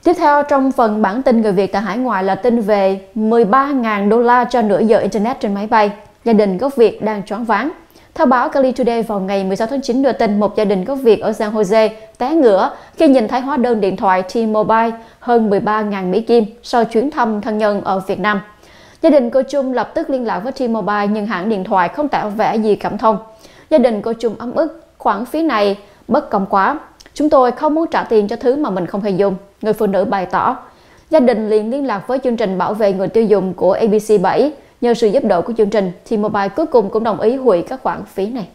Tiếp theo trong phần bản tin người Việt tại hải ngoại là tin về 13.000 đô la cho nửa giờ Internet trên máy bay. Gia đình gốc Việt đang choáng váng. Theo báo Cali Today vào ngày 16 tháng 9 đưa tin một gia đình gốc Việt ở San Jose té ngửa khi nhìn thấy hóa đơn điện thoại T-Mobile hơn 13.000 Mỹ Kim sau chuyến thăm thân nhân ở Việt Nam. Gia đình cô Trung lập tức liên lạc với T-Mobile nhưng hãng điện thoại không tỏ vẻ gì cảm thông. Gia đình cô Trung ấm ức, khoản phí này bất công quá. Chúng tôi không muốn trả tiền cho thứ mà mình không hề dùng, người phụ nữ bày tỏ. Gia đình liền liên lạc với chương trình bảo vệ người tiêu dùng của ABC 7. Nhờ sự giúp đỡ của chương trình, T-Mobile cuối cùng cũng đồng ý hủy các khoản phí này.